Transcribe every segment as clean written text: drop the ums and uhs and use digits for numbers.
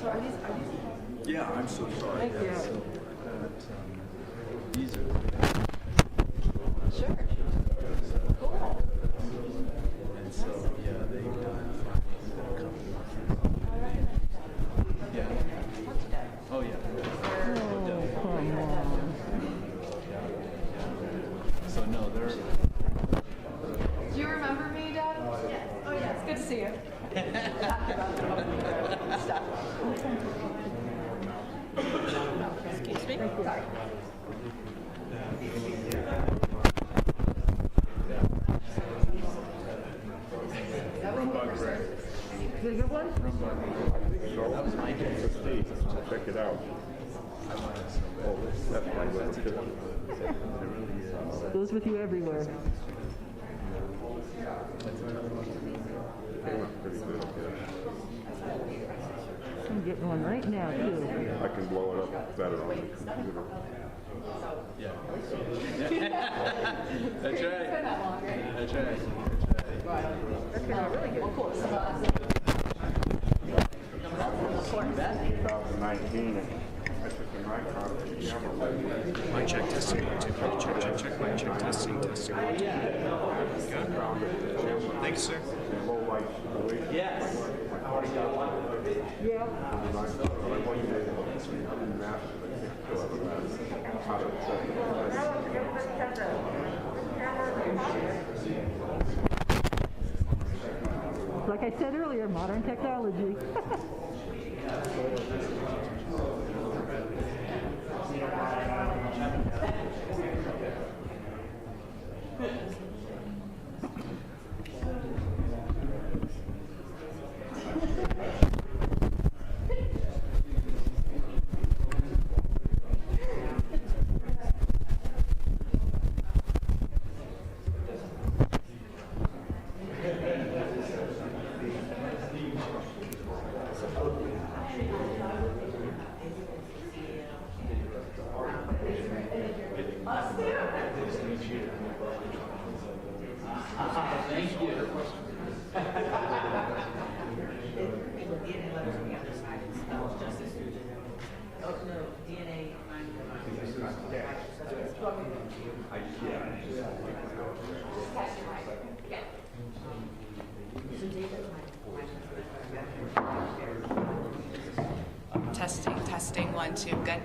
Yeah, I'm so sorry. Thank you. So, these are Sure. Cool. and so yeah, they've done a couple. Yeah. Oh yeah. Oh, come on. So no, they're. Do you remember me, Dad? Yes. Oh, yeah. It's good to see you. Excuse me. Sorry. Is it a good one? That was my Check it out. Oh, that's my little It really is. Goes with you everywhere. They went pretty good. I'm getting one right now, too. I can blow it up better on the computer. Yeah. That's right. That's right. That's really good. Well, cool. So, 2019, I took a Nikon camera. Mic check, testing, 1, 2, 3, check, check, check, mic check, testing, 1, 2. Good. Thank you, sir. Low light situation. Yes. Yeah. How to check Like I said earlier, modern technology. Thank you. Testing, 1, 2, good.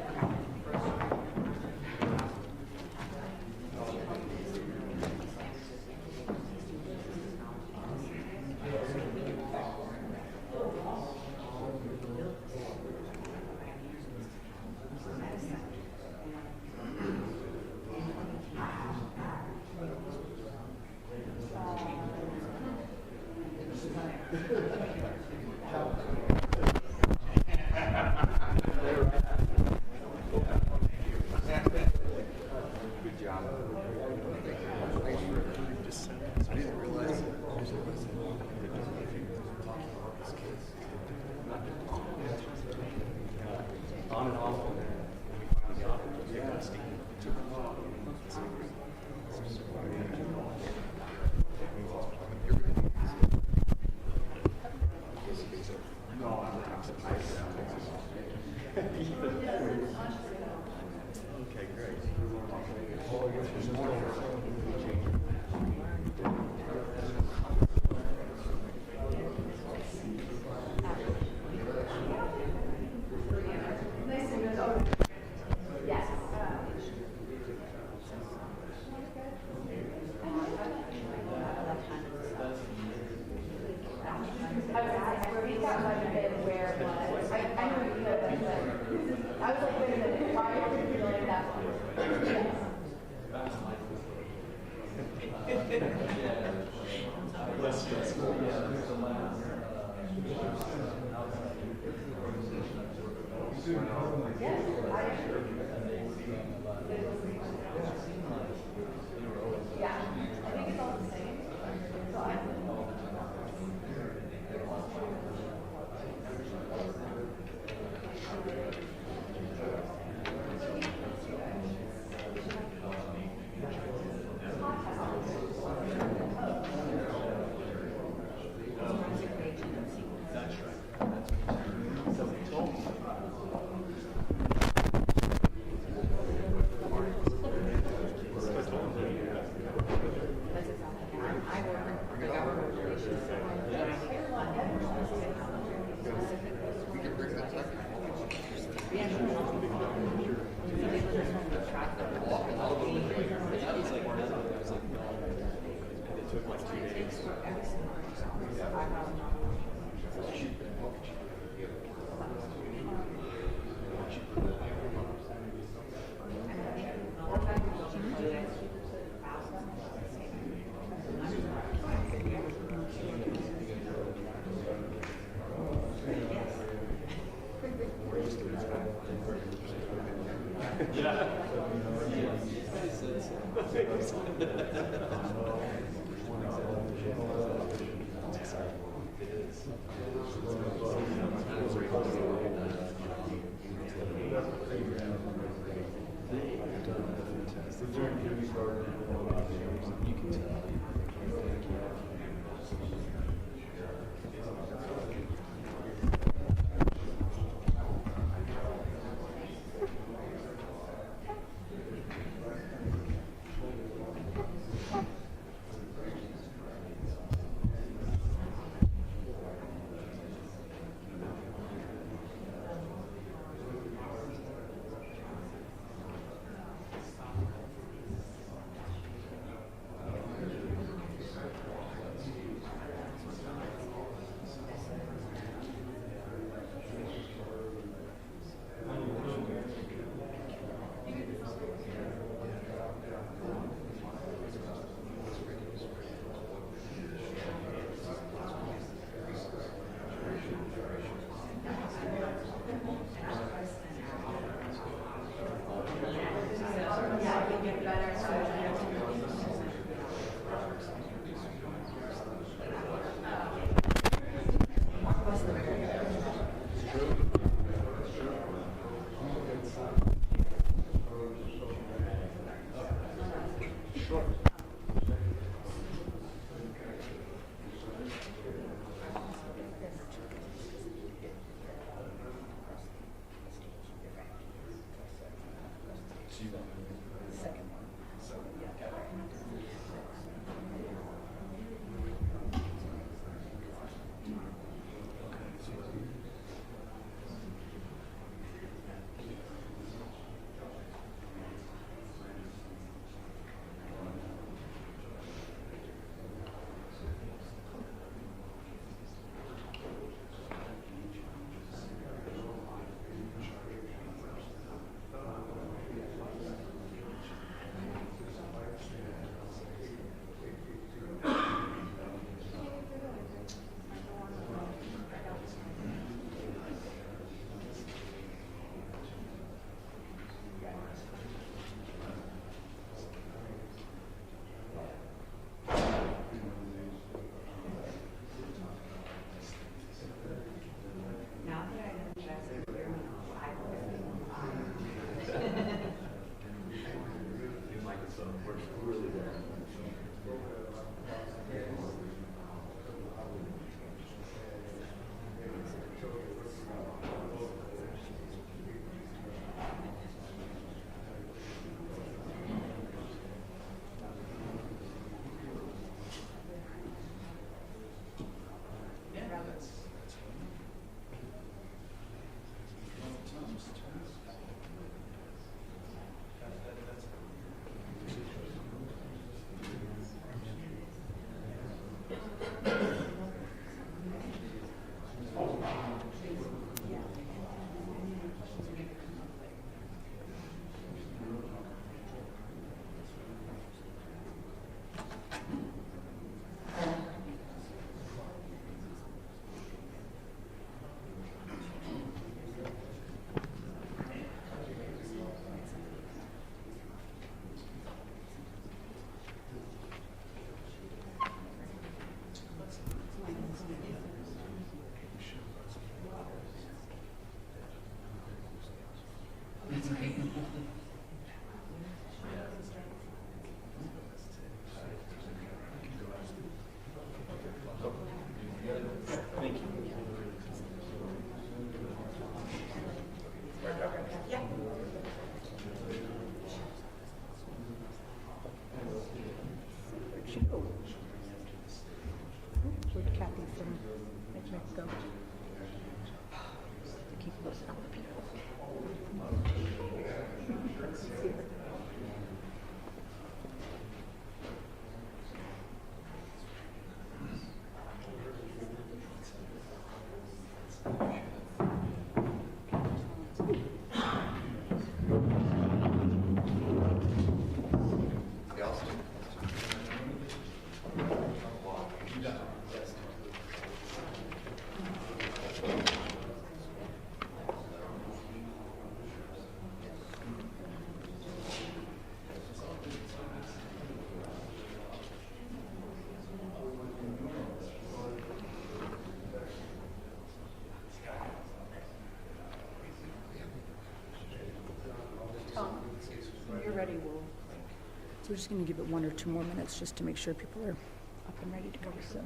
we're just going to give it 1 or 2 more minutes just to make sure people are up and ready to go. So.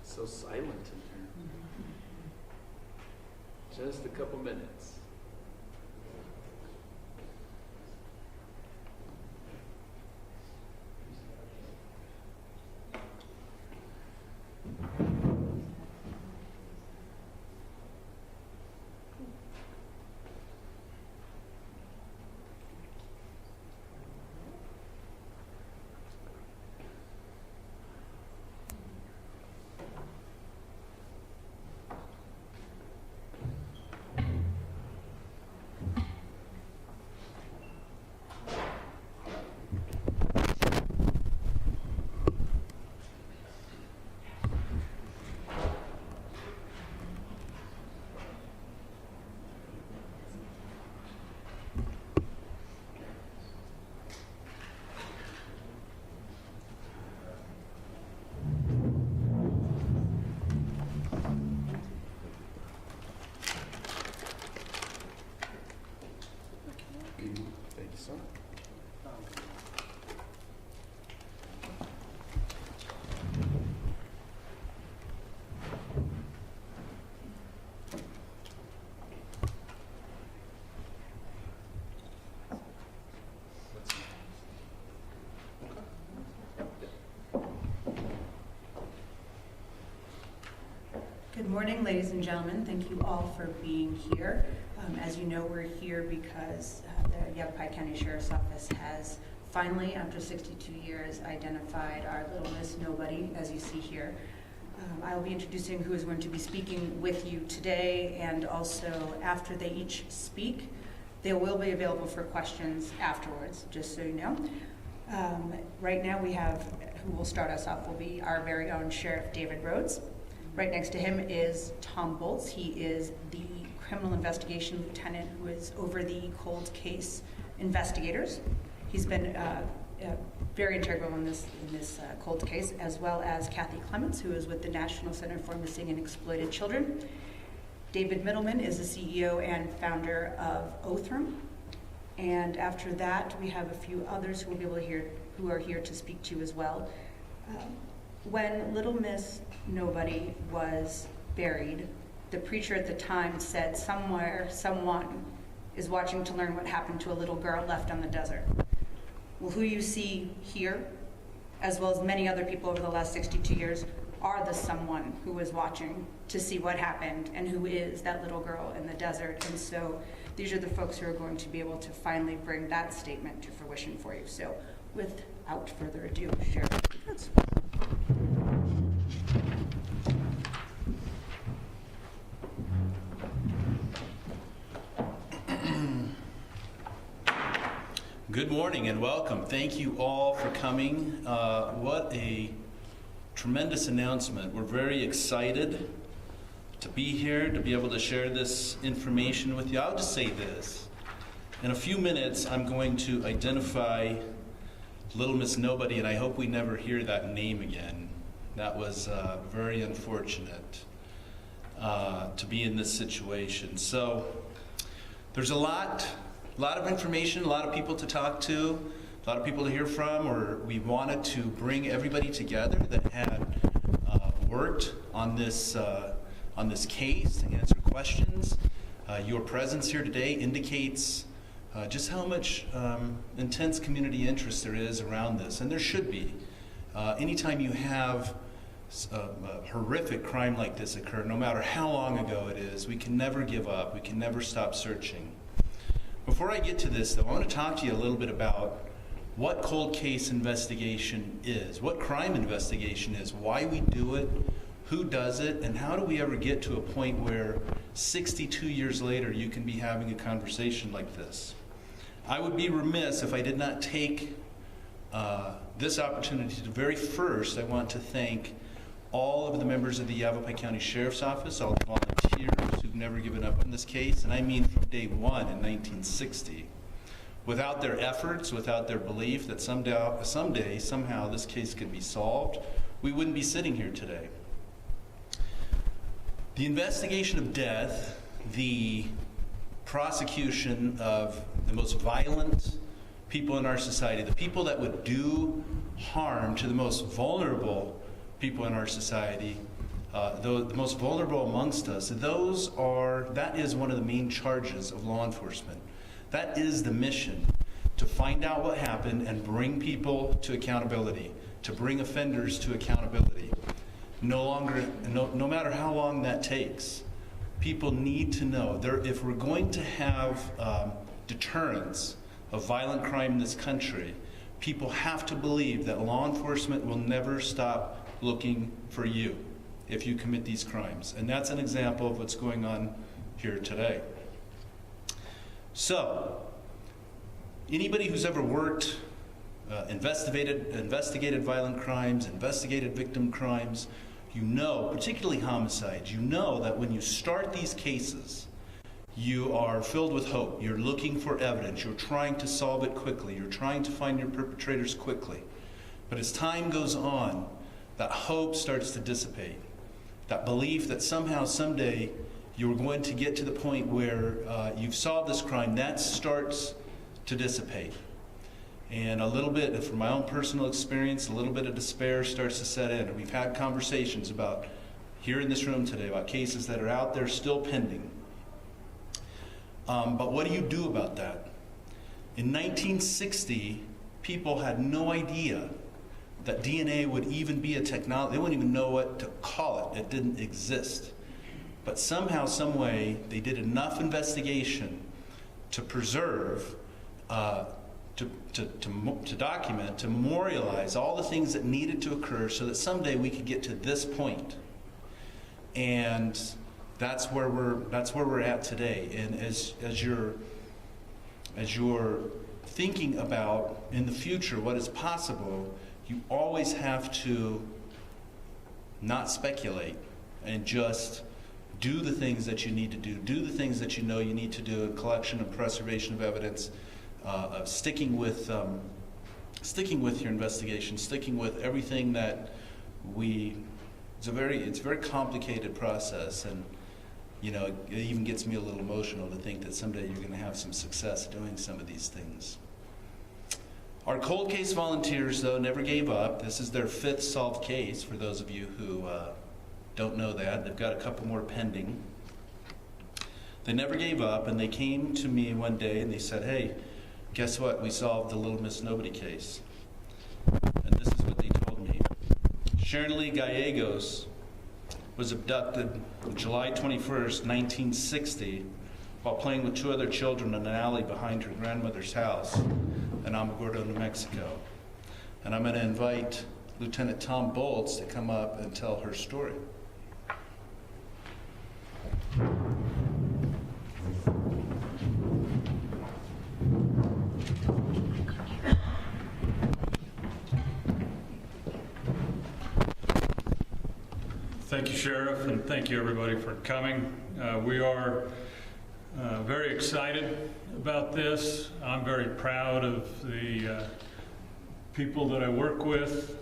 So silent in here. Just a couple minutes. Good morning, ladies and gentlemen. Thank you all for being here. As you know, we're here because the Yavapai County Sheriff's Office has finally, after 62 years, identified our little Miss Nobody, as you see here. I will be introducing who is going to be speaking with you today, and also after they each speak, they will be available for questions afterwards, just so you know. Right now we have, who will start us off will be our very own Sheriff David Rhodes. Right next to him is Tom Bolts. He is the criminal investigation lieutenant who is over the cold case investigators. He's been very integral in this cold case, as well as Kathy Clements, who is with the National Center for Missing and Exploited Children. David Middleton is the CEO and founder of Othram. And after that, we have a few others who will be able to who are here to speak to you as well. When Little Miss Nobody was buried, the preacher at the time said, somewhere, someone is watching to learn what happened to a little girl left on the desert. Well, who you see here, as well as many other people over the last 62 years, are the someone who was watching to see what happened and who is that little girl in the desert. And so these are the folks who are going to be able to finally bring that statement to fruition for you. So without further ado, Sheriff Rhodes. Good morning and welcome. Thank you all for coming. What a tremendous announcement. We're very excited to be here, to be able to share this information with you. I'll just say this. In a few minutes, I'm going to identify Little Miss Nobody, and I hope we never hear that name again. That was very unfortunate to be in this situation. So there's a lot of information, a lot of people to talk to, a lot of people to hear from, or we wanted to bring everybody together that had worked on this case and answer questions. Your presence here today indicates just how much intense community interest there is around this, and there should be. Anytime you have a horrific crime like this occur, no matter how long ago it is, we can never give up, we can never stop searching. Before I get to this, though, I want to talk to you a little bit about what cold case investigation is, what crime investigation is, why we do it, who does it, and how do we ever get to a point where 62 years later you can be having a conversation like this. I would be remiss if I did not take this opportunity to very first, I want to thank all of the members of the Yavapai County Sheriff's Office, all the volunteers who've never given up on this case, and I mean from day one in 1960. Without their efforts, without their belief that someday, somehow this case could be solved, we wouldn't be sitting here today. The investigation of death, the prosecution of the most violent people in our society, the people that would do harm to the most vulnerable people in our society, the most vulnerable amongst us, that is one of the main charges of law enforcement. That is the mission, to find out what happened and bring people to accountability, to bring offenders to accountability. No matter how long that takes, people need to know, if we're going to have deterrence of violent crime in this country, people have to believe that law enforcement will never stop looking for you if you commit these crimes. And that's an example of what's going on here today. So, anybody who's ever worked, investigated violent crimes, investigated victim crimes, you know, particularly homicides, you know that when you start these cases, you are filled with hope. You're looking for evidence. You're trying to solve it quickly. You're trying to find your perpetrators quickly. But as time goes on, that hope starts to dissipate. That belief that somehow, someday, you're going to get to the point where you've solved this crime, that starts to dissipate. And a little bit, from my own personal experience, a little bit of despair starts to set in. And we've had conversations about, here in this room today, about cases that are out there still pending. But what do you do about that? In 1960, people had no idea that DNA would even be a technology. They wouldn't even know what to call it. It didn't exist. But somehow, some way, they did enough investigation to preserve, to document, to memorialize all the things that needed to occur so that someday we could get to this point. And that's where we're at today. And as you're thinking about in the future what is possible, you always have to not speculate and just do the things that you need to do the things that you know you need to do, collection and preservation of evidence, of sticking with your investigation, sticking with everything that it's a very complicated process, and you know, it even gets me a little emotional to think that someday you're going to have some success doing some of these things. Our cold case volunteers, though, never gave up. This is their 5th solved case, for those of you who don't know that. They've got a couple more pending. They never gave up, and they came to me one day and they said, hey, guess what? We solved the Little Miss Nobody case. And this is what they told me. Sharon Lee Gallegos was abducted on July 21st, 1960, while playing with 2 other children in an alley behind her grandmother's house in Alamogordo, New Mexico. And I'm going to invite Lieutenant Tom Bolts to come up and tell her story. Thank you, Sheriff, and thank you, everybody, for coming. We are very excited about this. I'm very proud of the people that I work with,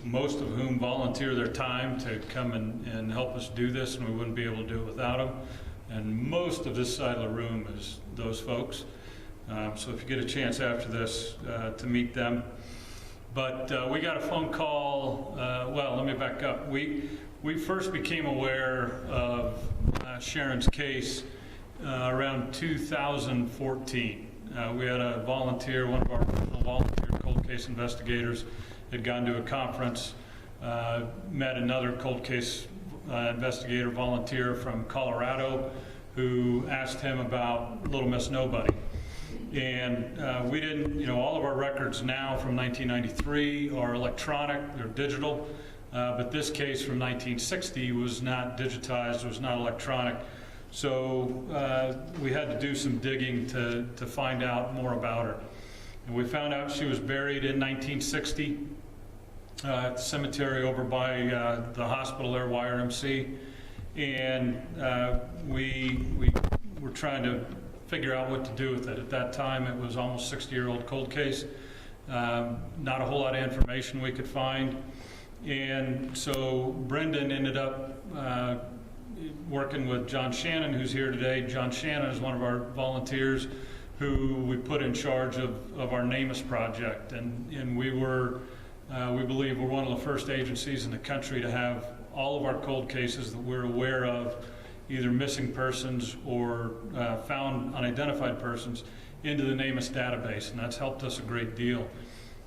most of whom volunteer their time to come and help us do this, and we wouldn't be able to do it without them. And most of this side of the room is those folks. So if you get a chance after this to meet them. But we got a phone call, well, let me back up. We first became aware of Sharon's case around 2014. We had a volunteer, one of our volunteer cold case investigators, had gone to a conference, met another cold case investigator volunteer from Colorado who asked him about Little Miss Nobody. And we didn't, all of our records now from 1993 are electronic, they're digital, but this case from 1960 was not digitized, was not electronic. So we had to do some digging to find out more about her. And we found out she was buried in 1960 at the cemetery over by the hospital there, YRMC. And we were trying to figure out what to do with it. At that time, it was almost 60-year-old cold case. Not a whole lot of information we could find. And so Brendan ended up working with John Shannon, who's here today. John Shannon is one of our volunteers who we put in charge of our nameless project. And we believe we're one of the first agencies in the country to have all of our cold cases that we're aware of, either missing persons or found unidentified persons, into the nameless database, and that's helped us a great deal.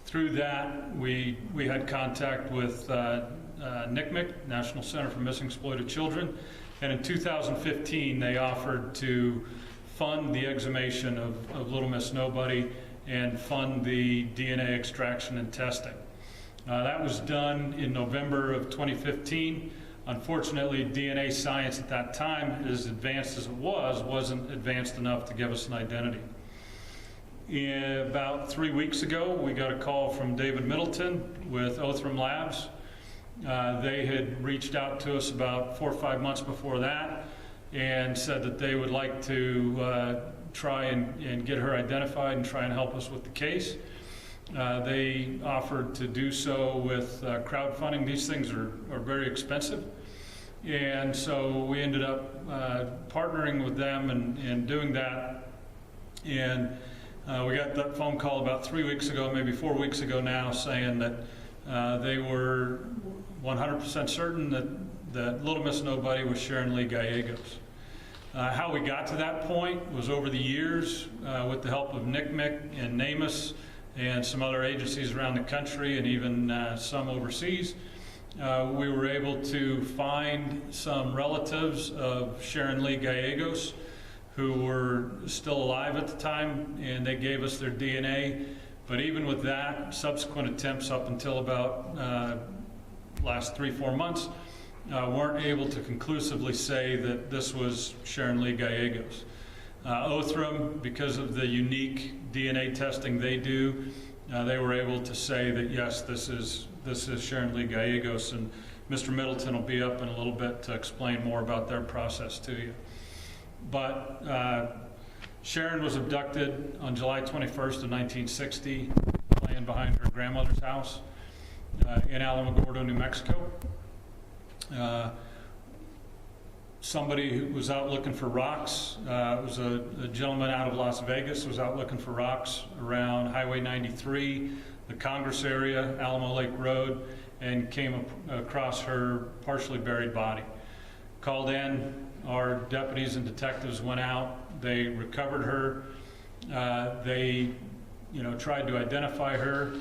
Through that, we had contact with NCMEC, National Center for Missing Exploited Children, and in 2015 they offered to fund the exhumation of Little Miss Nobody and fund the DNA extraction and testing. That was done in November of 2015. Unfortunately, DNA science at that time, as advanced as it wasn't advanced enough to give us an identity. About 3 weeks ago, we got a call from David Middleton with Othram Labs. They had reached out to us about 4 or 5 months before that and said that they would like to try and get her identified and try and help us with the case. They offered to do so with crowdfunding. These things are very expensive. And so we ended up partnering with them and doing that. And we got that phone call about 3 weeks ago, maybe 4 weeks ago now, saying that they were 100% certain that Little Miss Nobody was Sharon Lee Gallegos. How we got to that point was over the years, with the help of NCMEC and NAMUS and some other agencies around the country and even some overseas. We were able to find some relatives of Sharon Lee Gallegos who were still alive at the time, and they gave us their DNA. But even with that, subsequent attempts up until about last 3-4 months weren't able to conclusively say that this was Sharon Lee Gallegos. Othram, because of the unique DNA testing they do, they were able to say that yes, this is Sharon Lee Gallegos, and Mr. Middleton will be up in a little bit to explain more about their process to you. But Sharon was abducted on July 21st of 1960, laying behind her grandmother's house in Alamogordo, New Mexico. Somebody who was out looking for rocks, it was a gentleman out of Las Vegas, was out looking for rocks around Highway 93, the Congress area, Alamo Lake Road, and came across her partially buried body. Called in, our deputies and detectives went out, they recovered her, they tried to identify her.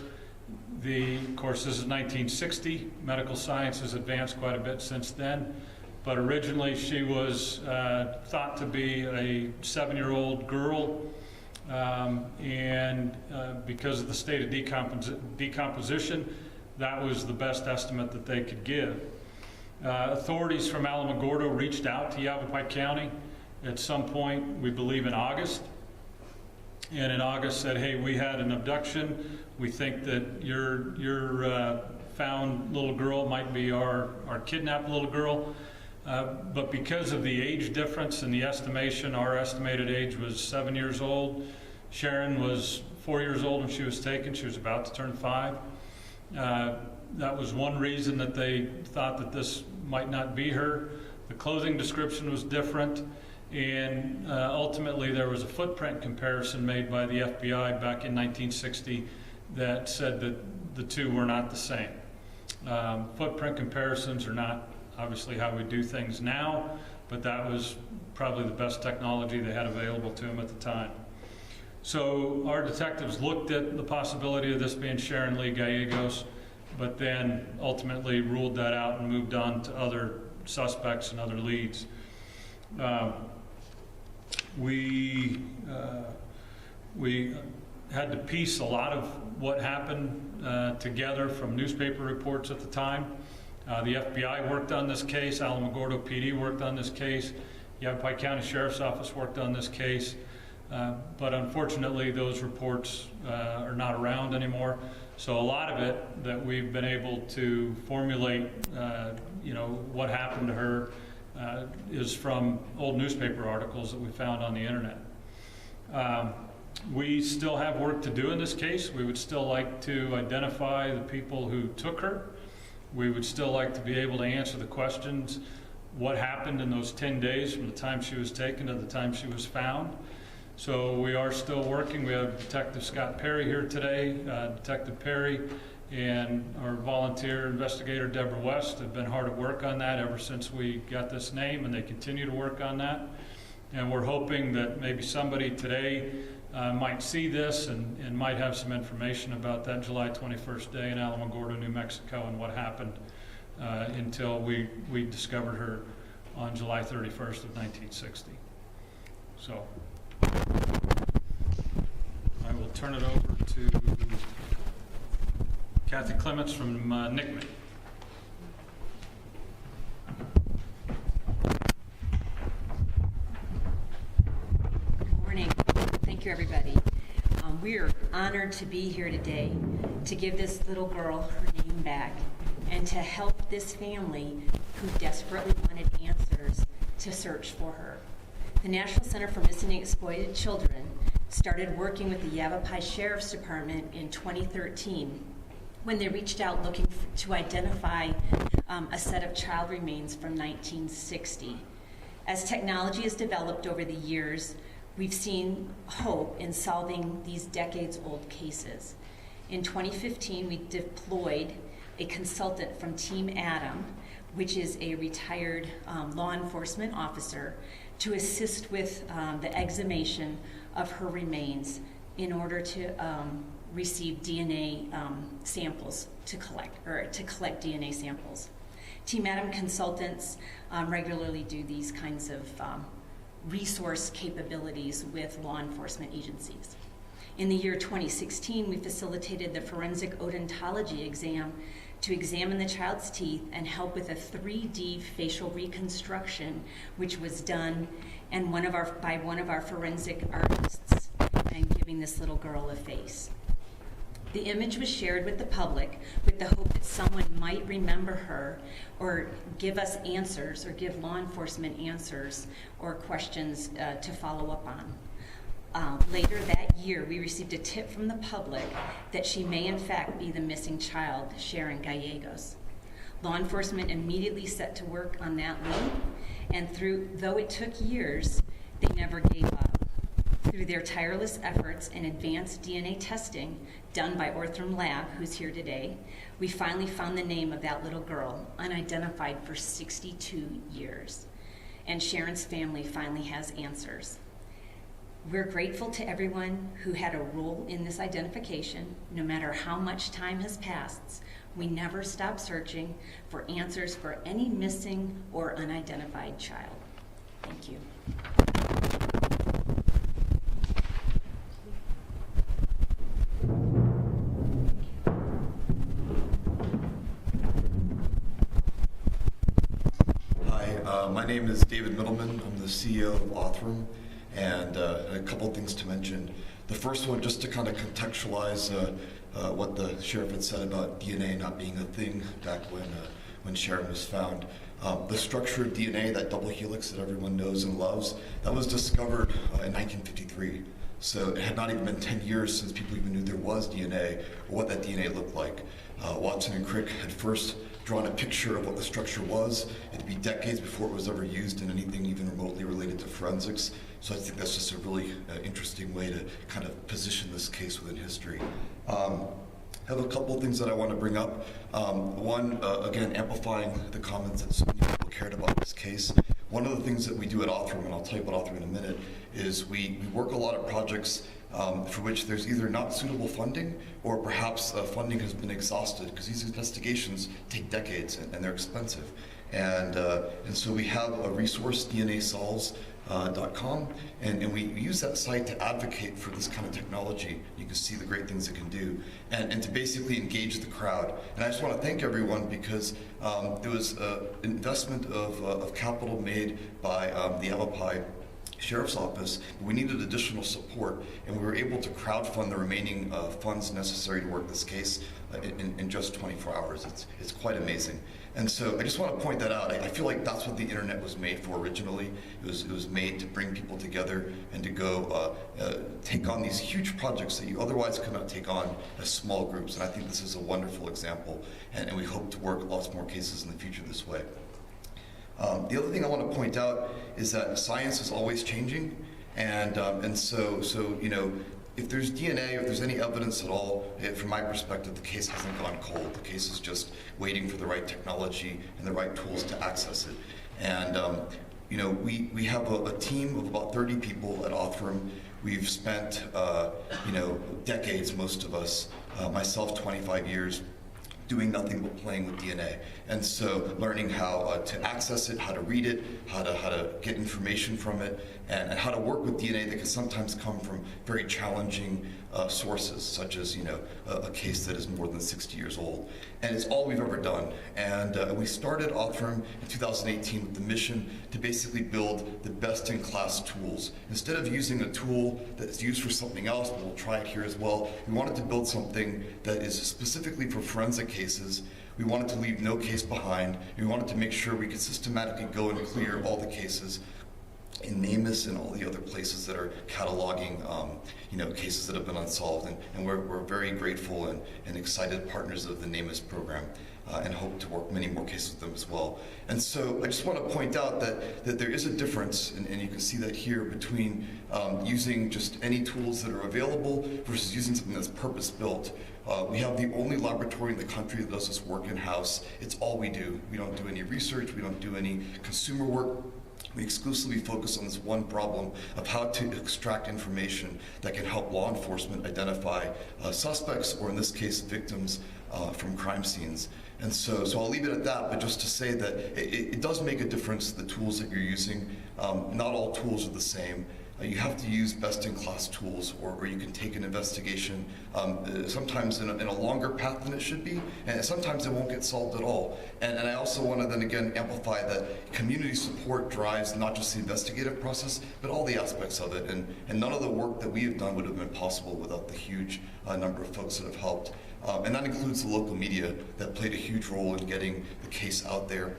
Of course, this is 1960, medical science has advanced quite a bit since then. But originally she was thought to be a 7-year-old girl, and because of the state of decomposition, that was the best estimate that they could give. Authorities from Alamogordo reached out to Yavapai County at some point, we believe in August, and in August said, hey, we had an abduction. We think that your found little girl might be our kidnapped little girl. But because of the age difference in the estimation, our estimated age was 7 years old. Sharon was 4 years old when she was taken. She was about to turn 5. That was one reason that they thought that this might not be her. The clothing description was different, and ultimately there was a footprint comparison made by the FBI back in 1960 that said that the two were not the same. Footprint comparisons are not obviously how we do things now, but that was probably the best technology they had available to them at the time. So our detectives looked at the possibility of this being Sharon Lee Gallegos, but then ultimately ruled that out and moved on to other suspects and other leads. We had to piece a lot of what happened together from newspaper reports at the time. The FBI worked on this case, Alamogordo PD worked on this case, Yavapai County Sheriff's Office worked on this case, but unfortunately those reports are not around anymore. So a lot of it that we've been able to formulate, what happened to her is from old newspaper articles that we found on the internet. We still have work to do in this case. We would still like to identify the people who took her. We would still like to be able to answer the questions, what happened in those 10 days from the time she was taken to the time she was found. So we are still working. We have Detective Scott Perry here today. Detective Perry and our volunteer investigator Deborah West have been hard at work on that ever since we got this name, and they continue to work on that. And we're hoping that maybe somebody today might see this and might have some information about that July 21st day in Alamogordo, New Mexico, and what happened until we discovered her on July 31st of 1960. So I will turn it over to Kathy Clements from NCMEC. Good morning. Thank you, everybody. We are honored to be here today to give this little girl her name back and to help this family who desperately wanted answers to search for her. The National Center for Missing and Exploited Children started working with the Yavapai Sheriff's Department in 2013 when they reached out looking to identify a set of child remains from 1960. As technology has developed over the years, we've seen hope in solving these decades-old cases. In 2015, we deployed a consultant from Team Adam, which is a retired law enforcement officer, to assist with the exhumation of her remains in order to receive DNA samples to collect DNA samples. Team Adam consultants regularly do these kinds of resource capabilities with law enforcement agencies. In the year 2016, we facilitated the forensic odontology exam to examine the child's teeth and help with a 3D facial reconstruction, which was done by one of our forensic artists, and giving this little girl a face. The image was shared with the public with the hope that someone might remember her or give us answers or give law enforcement answers or questions to follow up on. Later that year, we received a tip from the public that she may in fact be the missing child, Sharon Gallegos. Law enforcement immediately set to work on that lead, and though it took years, they never gave up. Through their tireless efforts and advanced DNA testing done by Orthram Lab, who's here today, we finally found the name of that little girl, unidentified for 62 years. And Sharon's family finally has answers. We're grateful to everyone who had a role in this identification. No matter how much time has passed, we never stop searching for answers for any missing or unidentified child. Thank you. Hi, my name is David Middleton. I'm the CEO of Orthram. And a couple things to mention. The first one, just to kind of contextualize what the sheriff had said about DNA not being a thing back when Sharon was found. The structure of DNA, that double helix that everyone knows and loves, that was discovered in 1953. So it had not even been 10 years since people even knew there was DNA or what that DNA looked like. Watson and Crick had first drawn a picture of what the structure was. It'd be decades before it was ever used in anything even remotely related to forensics. So I think that's just a really interesting way to kind of position this case within history. I have a couple of things that I want to bring up. One, again, amplifying the comments that so many people cared about this case. One of the things that we do at Othram, and I'll tell you about Othram in a minute, is we work a lot of projects for which there's either not suitable funding or perhaps funding has been exhausted, because these investigations take decades and they're expensive. And so we have a resource, DNAsolves.com, and we use that site to advocate for this kind of technology. You can see the great things it can do, and to basically engage the crowd. And I just want to thank everyone, because there was an investment of capital made by the Yavapai Sheriff's Office. We needed additional support, and we were able to crowdfund the remaining funds necessary to work this case in just 24 hours. It's quite amazing. And so I just want to point that out. I feel like that's what the internet was made for originally. It was made to bring people together and to go take on these huge projects that you otherwise could not take on as small groups. And I think this is a wonderful example, and we hope to work lots more cases in the future this way. The other thing I want to point out is that science is always changing, and so you know, if there's DNA, or if there's any evidence at all, from my perspective, the case hasn't gone cold. The case is just waiting for the right technology and the right tools to access it. And you know, we have a team of about 30 people at Othram. We've spent you know, decades, most of us, myself 25 years, doing nothing but playing with DNA. And so learning how to access it, how to read it, how to get information from it, and how to work with DNA that can sometimes come from very challenging sources, such as, you know, a case that is more than 60 years old. And it's all we've ever done. And we started Othram in 2018 with the mission to basically build the best-in-class tools. Instead of using a tool that's used for something else, but we'll try it here as well, we wanted to build something that is specifically for forensic cases. We wanted to leave no case behind. We wanted to make sure we could systematically go and clear all the cases in nameless and all the other places that are cataloging you know, cases that have been unsolved. And we're very grateful and excited partners of the nameless program, and hope to work many more cases with them as well. And so I just want to point out that there is a difference, and you can see that here, between using just any tools that are available versus using something that's purpose-built. We have the only laboratory in the country that does this work in-house. It's all we do. We don't do any research. We don't do any consumer work. We exclusively focus on this one problem of how to extract information that can help law enforcement identify suspects, or in this case, victims from crime scenes. And so I'll leave it at that, but just to say that it does make a difference, the tools that you're using. Not all tools are the same. You have to use best-in-class tools, or you can take an investigation sometimes in a longer path than it should be, and sometimes it won't get solved at all. And I also want to then again amplify that community support drives not just the investigative process, but all the aspects of it. And none of the work that we have done would have been possible without the huge number of folks that have helped. And that includes the local media that played a huge role in getting the case out there,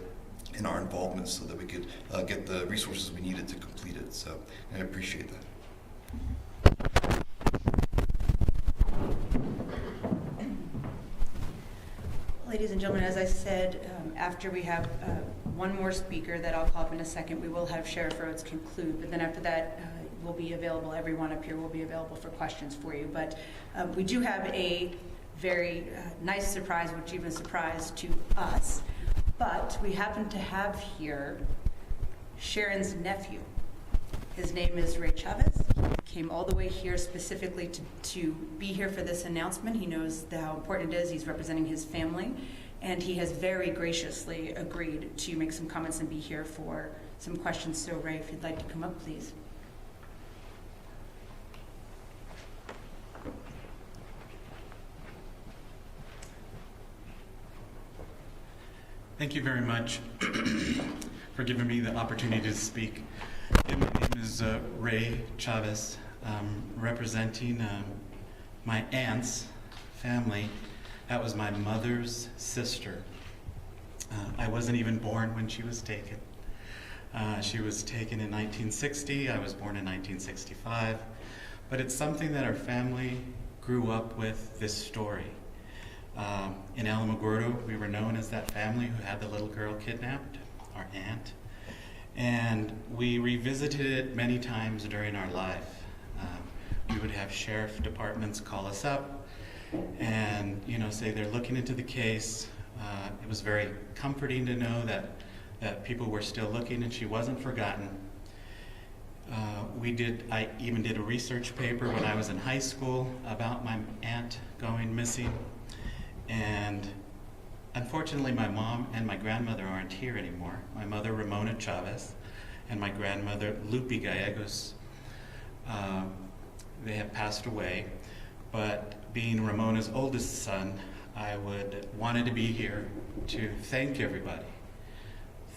in our involvement, so that we could get the resources we needed to complete it. So I appreciate that. Ladies and gentlemen, as I said, after we have one more speaker that I'll call up in a second, we will have Sheriff Rhodes conclude. But then after that, we'll be available, everyone up here will be available for questions for you. But we do have a very nice surprise, which even a surprise to us. But we happen to have here Sharon's nephew. His name is Ray Chavis. He came all the way here specifically to be here for this announcement. He knows how important it is. He's representing his family, and he has very graciously agreed to make some comments and be here for some questions. So Ray, if you'd like to come up, please. Thank you very much for giving me the opportunity to speak. My name is Ray Chavis. representing my aunt's family. That was my mother's sister. I wasn't even born when she was taken. She was taken in 1960. I was born in 1965. But it's something that our family grew up with, this story. In Alamogordo, we were known as that family who had the little girl kidnapped, our aunt. And we revisited it many times during our life. We would have sheriff departments call us up and, say they're looking into the case. It was very comforting to know that people were still looking and she wasn't forgotten. I even did a research paper when I was in high school about my aunt going missing. And unfortunately, my mom and my grandmother aren't here anymore. My mother, Ramona Chavis, and my grandmother, Lupe Gallegos, they have passed away. But being Ramona's oldest son, I wanted to be here to thank everybody.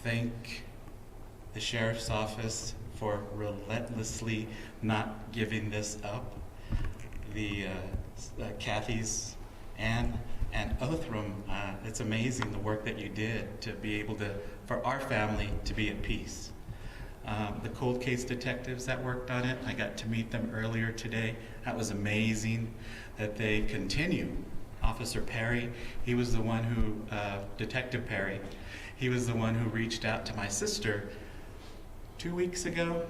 Thank the sheriff's office for relentlessly not giving this up. The Kathy's, Ann, and Othram, it's amazing the work that you did to be able for our family to be at peace. The cold case detectives that worked on it, I got to meet them earlier today. That was amazing that they continue. Officer Perry, he was the one who, Detective Perry, he was the one who reached out to my sister 2 weeks ago.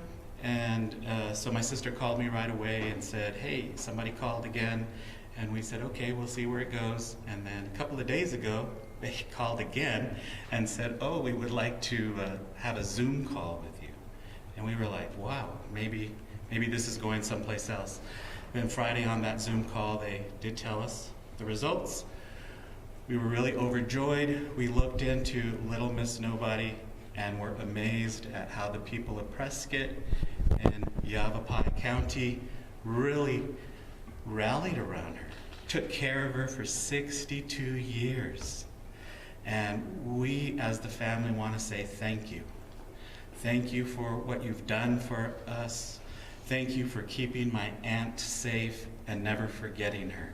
And so my sister called me right away and said, hey, somebody called again. And we said, okay, we'll see where it goes. And then a couple of days ago, they called again and said, oh, we would like to have a Zoom call with you. And we were like, wow, maybe this is going someplace else. Then Friday on that Zoom call, they did tell us the results. We were really overjoyed. We looked into Little Miss Nobody and were amazed at how the people of Prescott and Yavapai County really rallied around her, took care of her for 62 years. And we, as the family, want to say thank you. Thank you for what you've done for us. Thank you for keeping my aunt safe and never forgetting her.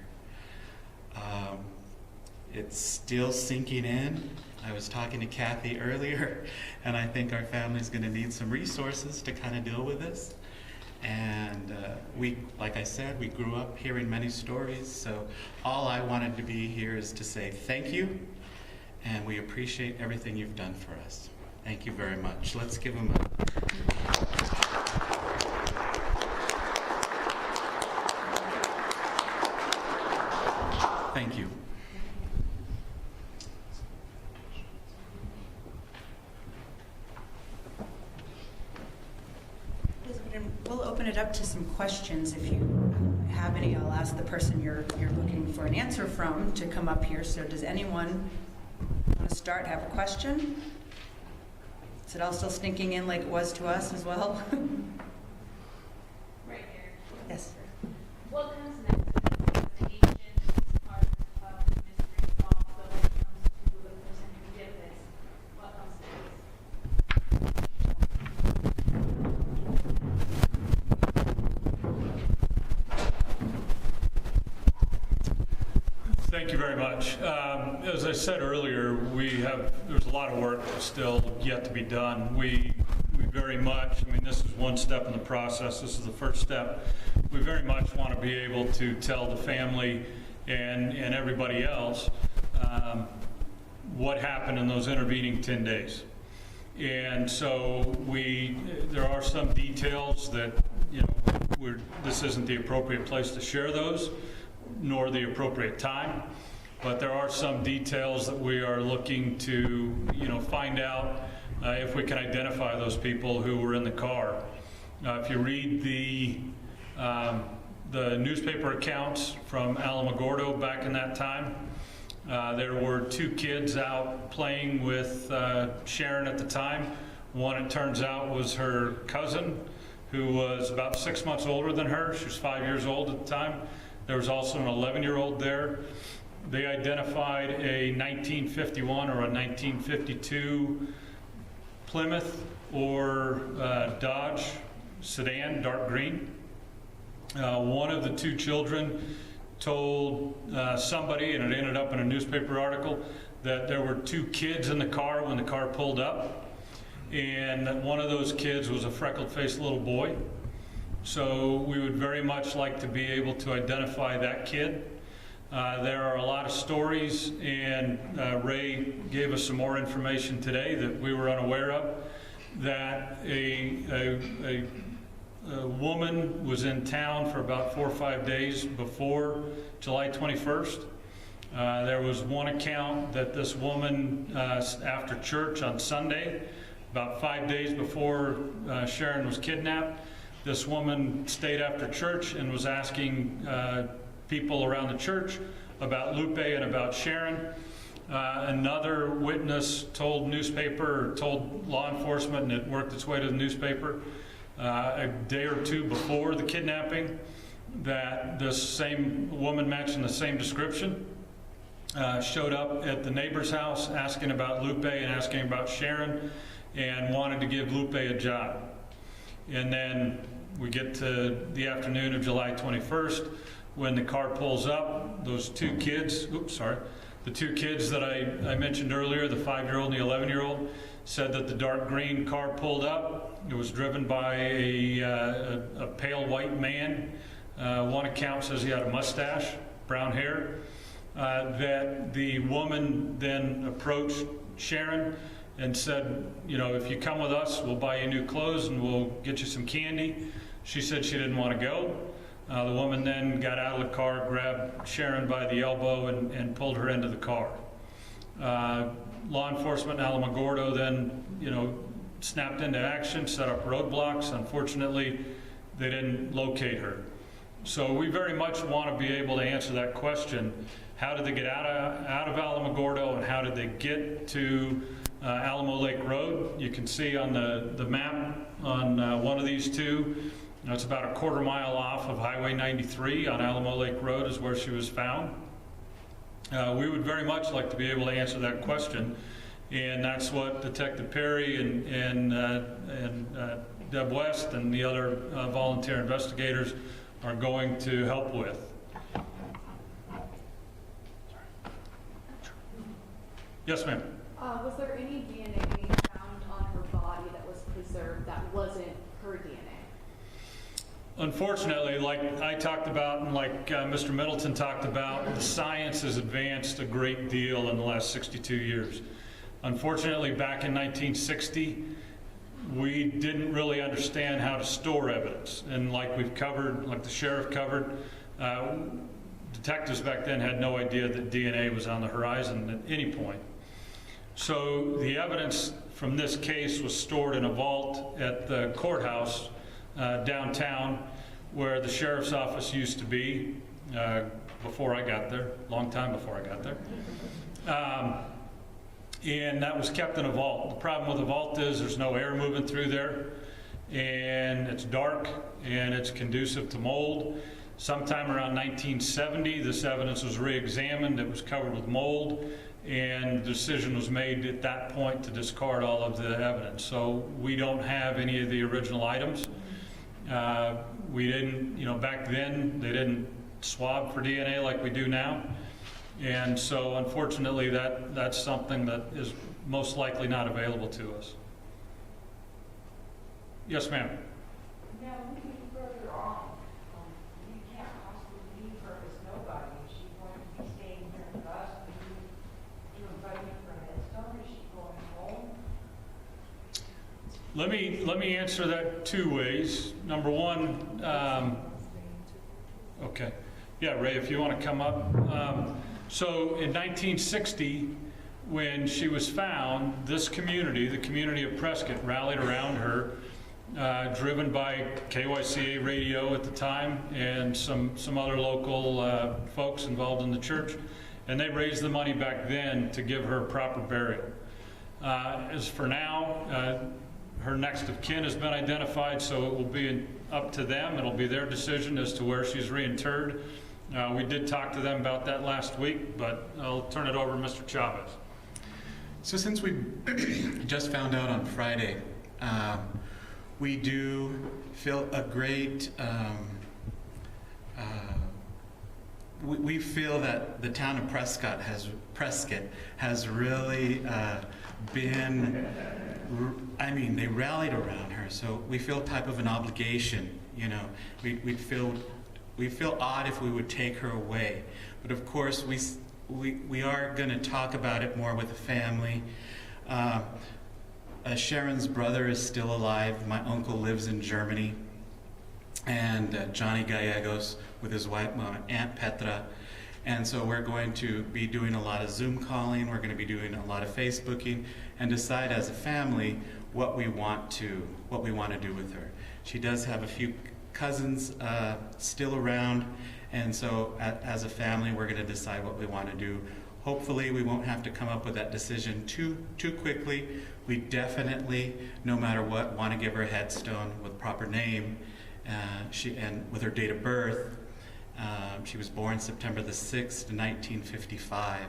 It's still sinking in. I was talking to Kathy earlier, and I think our family's going to need some resources to kind of deal with this. And like I said, we grew up hearing many stories, so all I wanted to be here is to say thank you, and we appreciate everything you've done for us. Thank you very much. Let's give them a... Thank you. We'll open it up to some questions. If you have any, I'll ask the person you're looking for an answer from to come up here. So does anyone want to start, have a question? Is it all still sneaking in like it was to us as well? Right here. Yes. What comes next in the investigation is part of the mystery solved, but when it comes to the person who did this, what comes next? Thank you very much. As I said earlier, there's a lot of work still yet to be done. We very much, this is one step in the process. This is the first step. We very much want to be able to tell the family and everybody else what happened in those intervening 10 days. And so there are some details that, this isn't the appropriate place to share those, nor the appropriate time. But there are some details that we are looking to, find out if we can identify those people who were in the car. If you read the newspaper accounts from Alamogordo back in that time, there were two kids out playing with Sharon at the time. One, it turns out, was her cousin, who was about 6 months older than her. She was 5 years old at the time. There was also an 11-year-old there. They identified a 1951 or a 1952 Plymouth or Dodge sedan, dark green. One of the two children told somebody, and it ended up in a newspaper article, that there were two kids in the car when the car pulled up, and that one of those kids was a freckled-faced little boy. So we would very much like to be able to identify that kid. There are a lot of stories, and Ray gave us some more information today that we were unaware of, that a woman was in town for about 4 or 5 days before July 21st. There was one account that this woman, after church on Sunday, about 5 days before Sharon was kidnapped, this woman stayed after church and was asking people around the church about Lupe and about Sharon. Another witness told law enforcement, and it worked its way to the newspaper, a day or two before the kidnapping, that this same woman matching the same description showed up at the neighbor's house asking about Lupe and asking about Sharon, and wanted to give Lupe a job. And then we get to the afternoon of July 21st, when the car pulls up, those two kids, the two kids that I mentioned earlier, the 5-year-old and the 11-year-old, said that the dark green car pulled up. It was driven by a pale white man. One account says he had a mustache, brown hair. That the woman then approached Sharon and said, you know, if you come with us, we'll buy you new clothes and we'll get you some candy. She said she didn't want to go. The woman then got out of the car, grabbed Sharon by the elbow, and pulled her into the car. Law enforcement in Alamogordo then, snapped into action, set up roadblocks. Unfortunately, they didn't locate her. So we very much want to be able to answer that question. How did they get out of Alamogordo, and how did they get to Alamo Lake Road? You can see on the map on one of these two, it's about a quarter mile off of Highway 93 on Alamo Lake Road is where she was found. We would very much like to be able to answer that question, and that's what Detective Perry and Deb West and the other volunteer investigators are going to help with. Yes, ma'am. Was there any DNA found on her body that was preserved that wasn't her DNA? Unfortunately, like I talked about and like Mr. Middleton talked about, the science has advanced a great deal in the last 62 years. Unfortunately, back in 1960, we didn't really understand how to store evidence. And like we've covered, like the sheriff covered, detectives back then had no idea that DNA was on the horizon at any point. So the evidence from this case was stored in a vault at the courthouse downtown, where the sheriff's office used to be before I got there, long time before I got there. And that was kept in a vault. The problem with the vault is there's no air moving through there, and it's dark, and it's conducive to mold. Sometime around 1970, this evidence was re-examined. It was covered with mold, and the decision was made at that point to discard all of the evidence. So we don't have any of the original items. We didn't, back then, they didn't swab for DNA like we do now. And so, unfortunately, that's something that is most likely not available to us. Yes, ma'am. Now, looking further on, you can't possibly leave her as nobody. Is she going to be staying here with us? Are you inviting her headstone? Is she going home? Let me answer that two ways. Number one, okay. Yeah, Ray, if you want to come up. So in 1960, when she was found, this community, the community of Prescott, rallied around her, driven by KYCA radio at the time and some other local folks involved in the church, and they raised the money back then to give her proper burial. As for now, her next of kin has been identified, so it will be up to them. It'll be their decision as to where she's reinterred. We did talk to them about that last week, but I'll turn it over to Mr. Chavis. So since we just found out on Friday, we do feel a great we feel that the town of Prescott has really been, I mean, they rallied around her, so we feel type of an obligation, you know. We feel odd if we would take her away, but of course we are going to talk about it more with the family. Sharon's brother is still alive. My uncle lives in Germany, and Johnny Gallegos with his wife, Aunt Petra. And so we're going to be doing a lot of Zoom calling. We're going to be doing a lot of Facebooking and decide as a family what we want to do with her. She does have a few cousins still around, and so as a family, we're going to decide what we want to do. Hopefully, we won't have to come up with that decision too quickly. We definitely, no matter what, want to give her a headstone with proper name, and with her date of birth. She was born September the 6th, 1955.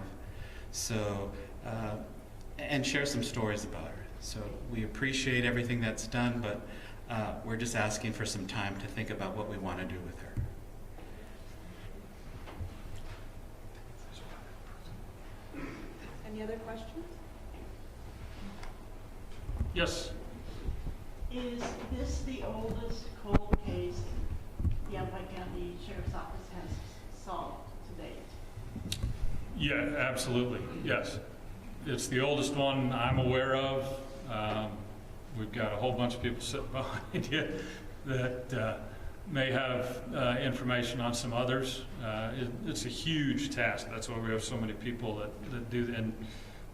So, and share some stories about her. So we appreciate everything that's done, but we're just asking for some time to think about what we want to do with her. Any other questions? Yes. Is this the oldest cold case the Yavapai County Sheriff's Office has solved to date? Yeah, absolutely, yes. It's the oldest one I'm aware of. We've got a whole bunch of people sitting behind you that may have information on some others. It's a huge task. That's why we have so many people that do that. And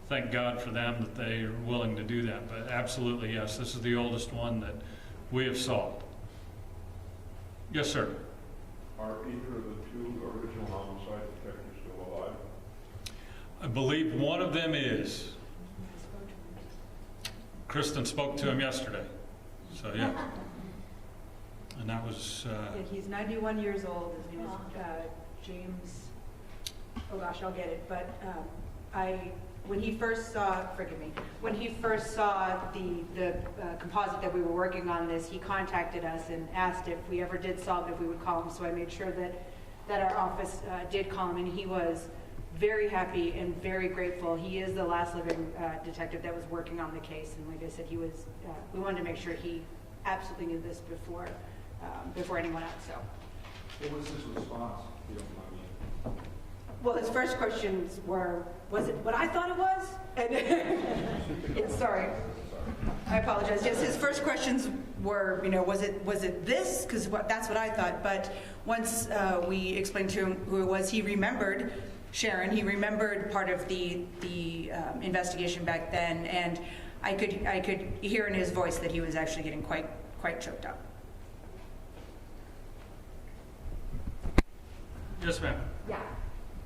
thank God for them that they are willing to do that. But absolutely, yes, this is the oldest one that we have solved. Yes, sir. Are either of the two original homicide detectives still alive? I believe one of them is. Kristen spoke to him yesterday. So, yeah. And that was... Yeah, he's 91 years old. His name is James... Oh gosh, I'll get it. But when he first saw, when he first saw the composite that we were working on this, he contacted us and asked if we ever did solve it, if we would call him. So I made sure that our office did call him, and he was very happy and very grateful. He is the last living detective that was working on the case, and like I said, he was. We wanted to make sure he absolutely knew this before anyone else. So. What was his response? If you don't mind me? Well, his first questions were, was it what I thought it was? And yes, sorry. I apologize. Yes, his first questions were, was it this? Because that's what I thought. But once we explained to him who it was, he remembered Sharon. He remembered part of the investigation back then, and I could hear in his voice that he was actually getting quite choked up. Yes, ma'am. Yeah.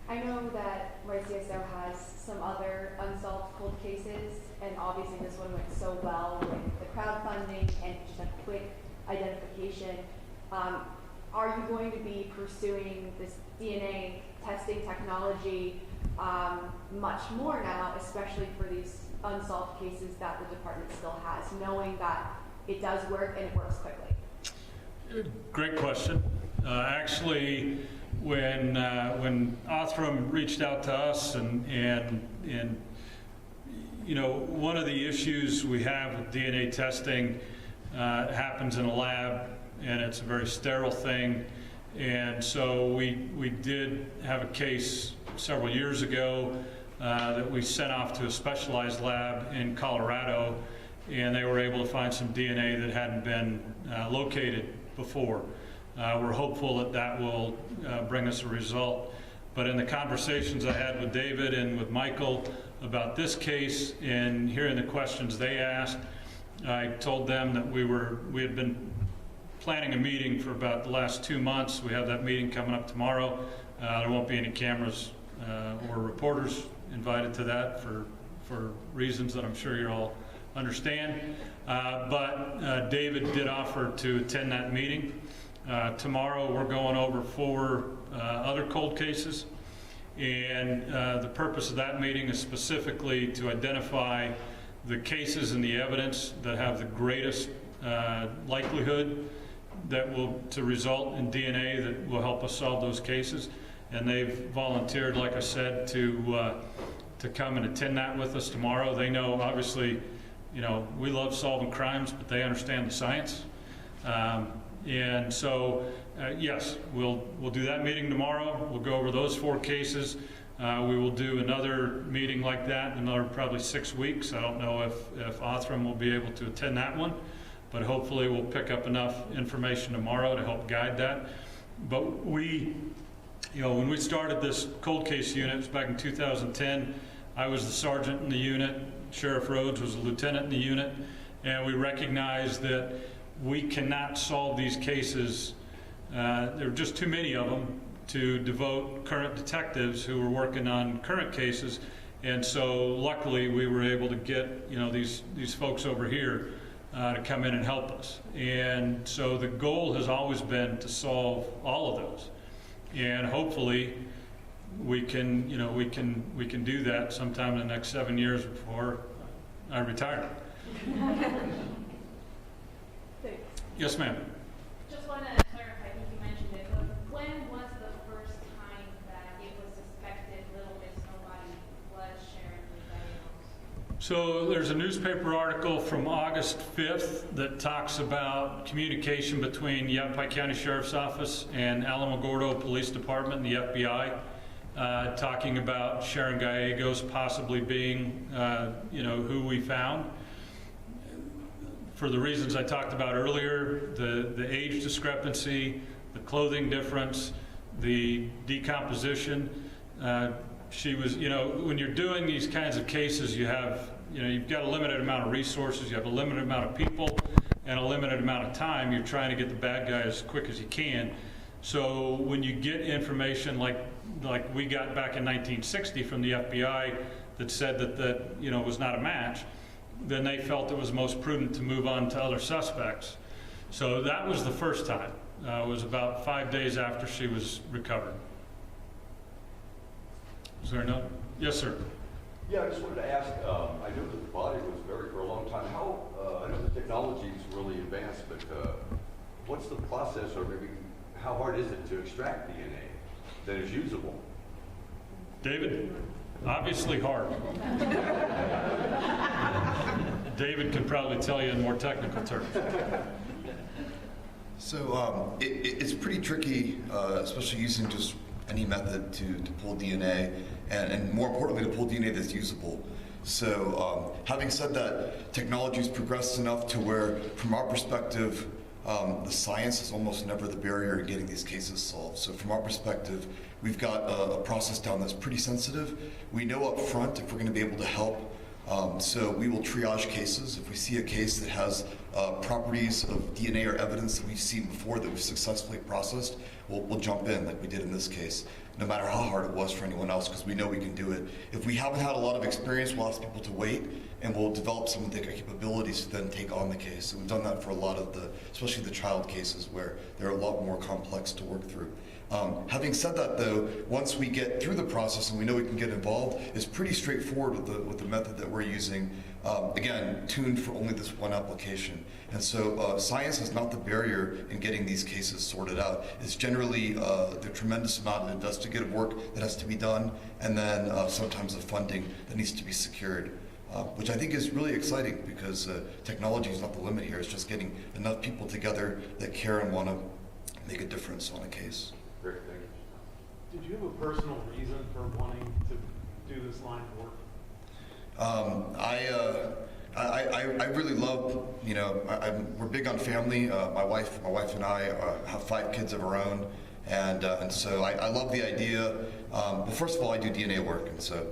I know that YCSO has some other unsolved cold cases, and obviously this one went so well with the crowdfunding and just a quick identification. Are you going to be pursuing this DNA testing technology much more now, especially for these unsolved cases that the department still has, knowing that it does work and it works quickly? Great question. Actually, when Othram reached out to us, and one of the issues we have with DNA testing happens in a lab, and it's a very sterile thing. And so we did have a case several years ago that we sent off to a specialized lab in Colorado, and they were able to find some DNA that hadn't been located before. We're hopeful that will bring us a result. But in the conversations I had with David and with Michael about this case, and hearing the questions they asked, I told them that we had been planning a meeting for about the last 2 months. We have that meeting coming up tomorrow. There won't be any cameras or reporters invited to that for reasons that I'm sure you all understand. But David did offer to attend that meeting. Tomorrow we're going over 4 other cold cases, and the purpose of that meeting is specifically to identify the cases and the evidence that have the greatest likelihood to result in DNA that will help us solve those cases. and they've volunteered, like I said, to come and attend that with us tomorrow. They know, obviously, you know, we love solving crimes, but they understand the science. And so, yes, we'll do that meeting tomorrow. We'll go over those 4 cases. We will do another meeting like that in another probably 6 weeks. I don't know if Othram will be able to attend that one, but hopefully we'll pick up enough information tomorrow to help guide that. But we, you know, when we started this cold case unit, it was back in 2010, I was the sergeant in the unit, Sheriff Rhodes was a lieutenant in the unit, and we recognized that we cannot solve these cases. There are just too many of them to devote current detectives who were working on current cases, and so luckily we were able to get, you know, these folks over here to come in and help us. And so the goal has always been to solve all of those, and hopefully we can, you know, we can do that sometime in the next 7 years before I retire. Thanks. Yes, ma'am. Just want to clarify, I think you mentioned it, but when was the first time that it was suspected Little Miss Nobody was sharing the diagnosis? So there's a newspaper article from August 5th that talks about communication between Yavapai County Sheriff's Office and Alamogordo Police Department and the FBI, talking about Sharon Gallegos possibly being, you know, who we found. For the reasons I talked about earlier, the age discrepancy, the clothing difference, the decomposition. She was, you know, when you're doing these kinds of cases, you have, you know, you've got a limited amount of resources, you have a limited amount of people, and a limited amount of time. You're trying to get the bad guy as quick as you can. So when you get information like we got back in 1960 from the FBI that said that you know, was not a match, then they felt it was most prudent to move on to other suspects. So that was the first time. It was about 5 days after she was recovered. Is there another? Yes, sir. Yeah, I just wanted to ask, I know that the body was buried for a long time. How, I know the technology is really advanced, but what's the process, or maybe how hard is it to extract DNA that is usable? David? Obviously hard. David can probably tell you in more technical terms. So it's pretty tricky, especially using just any method to pull DNA, and more importantly, to pull DNA that's usable. So having said that, technology's progressed enough to where, from our perspective, the science is almost never the barrier in getting these cases solved. So from our perspective, we've got a process down that's pretty sensitive. We know up front if we're going to be able to help. So we will triage cases. If we see a case that has properties of DNA or evidence that we've seen before that we've successfully processed, we'll jump in like we did in this case, no matter how hard it was for anyone else, because we know we can do it. If we haven't had a lot of experience, we'll ask people to wait, and we'll develop some of the capabilities to then take on the case. So we've done that for a lot of especially the child cases, where they're a lot more complex to work through. Having said that, though, once we get through the process and we know we can get involved, it's pretty straightforward with the method that we're using. Again, tuned for only this one application. And so science is not the barrier in getting these cases sorted out. It's generally the tremendous amount of investigative work that has to be done, and then sometimes the funding that needs to be secured. Which I think is really exciting, because technology is not the limit here. It's just getting enough people together that care and want to make a difference on a case. Great, thank you. Did you have a personal reason for wanting to do this line of work? I really love, you know, we're big on family. My wife and I have 5 kids of our own, and so I love the idea. Well, first of all, I do DNA work, and so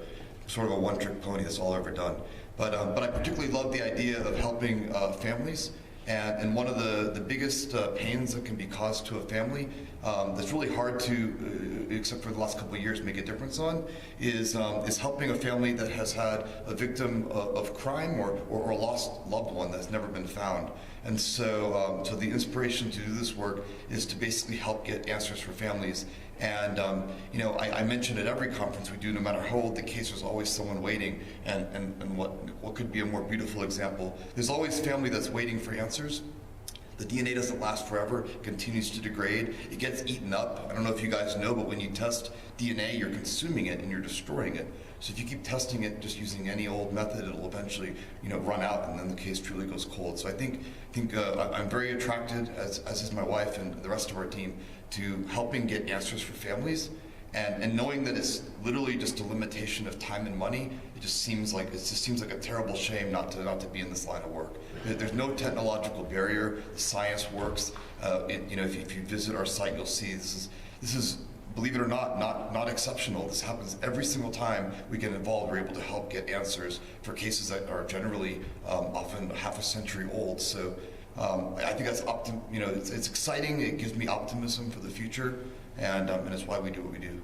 sort of a one-trick pony. That's all I've ever done. But I particularly love the idea of helping families. And one of the biggest pains that can be caused to a family that's really hard to, except for the last couple of years, make a difference on, is helping a family that has had a victim of crime or a lost loved one that's never been found. And so, so the inspiration to do this work is to basically help get answers for families. And you know, I mentioned at every conference we do, no matter how old the case, there's always someone waiting. And what could be a more beautiful example? There's always family that's waiting for answers. The DNA doesn't last forever, it continues to degrade, it gets eaten up. I don't know if you guys know, but when you test DNA, you're consuming it and you're destroying it. So if you keep testing it just using any old method, it'll eventually, run out, and then the case truly goes cold. So I think I'm very attracted, as is my wife and the rest of our team, to helping get answers for families, and knowing that it's literally just a limitation of time and money. It just seems like a terrible shame not to be in this line of work. There's no technological barrier. The science works. If you visit our site, you'll see this is. Believe it or not exceptional. This happens every single time we get involved. We're able to help get answers for cases that are generally often half a century old. So I think that's it's exciting. It gives me optimism for the future, and it's why we do what we do.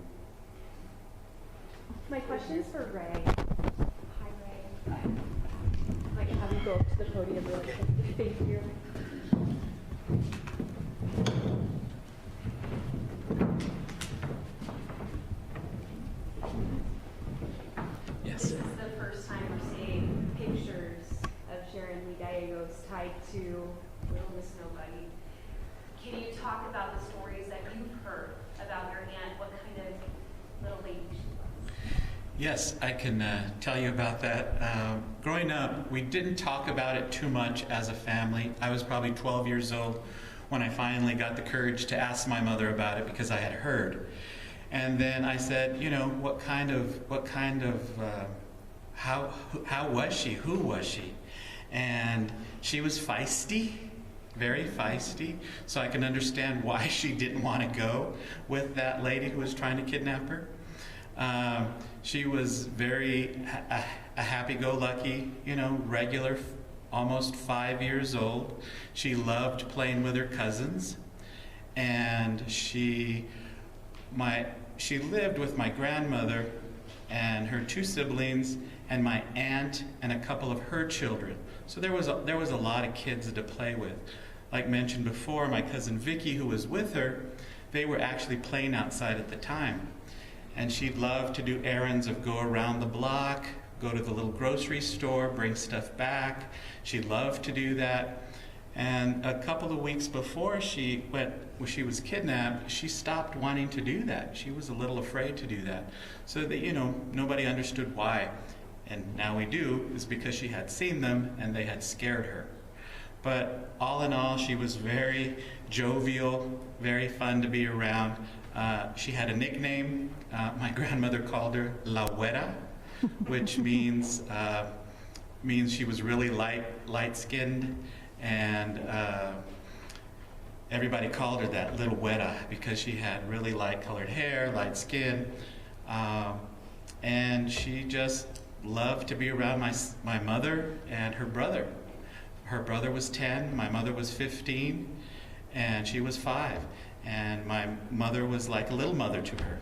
My question is for Ray. Hi, Ray. I can have you go up to the podium really quick. Thank you. This is the first time we're seeing pictures of Sharon Lee Gallegos tied to Little Miss Nobody. Can you talk about the stories that you've heard about your aunt, what kind of little lady she was? Yes, I can tell you about that. Growing up, we didn't talk about it too much as a family. I was probably 12 years old when I finally got the courage to ask my mother about it because I had heard. And then I said, how was she? Who was she? And she was feisty, very feisty. So I can understand why she didn't want to go with that lady who was trying to kidnap her. She was very a happy-go-lucky, regular, almost 5 years old. She loved playing with her cousins, and she lived with my grandmother and her 2 siblings and my aunt and a couple of her children. So there was a lot of kids to play with. Like mentioned before, my cousin Vicky, who was with her, they were actually playing outside at the time. And she'd love to do errands of go around the block, go to the little grocery store, bring stuff back. She loved to do that. And a couple of weeks before she was kidnapped, she stopped wanting to do that. She was a little afraid to do that. So that, nobody understood why. And now we do, is because she had seen them and they had scared her. But all in all, she was very jovial, very fun to be around. She had a nickname. My grandmother called her La Güera, which means she was really light-skinned, and everybody called her that, Little Güera, because she had really light-colored hair, light skin, and she just loved to be around my mother and her brother. Her brother was 10, my mother was 15, and she was 5. And my mother was like a little mother to her.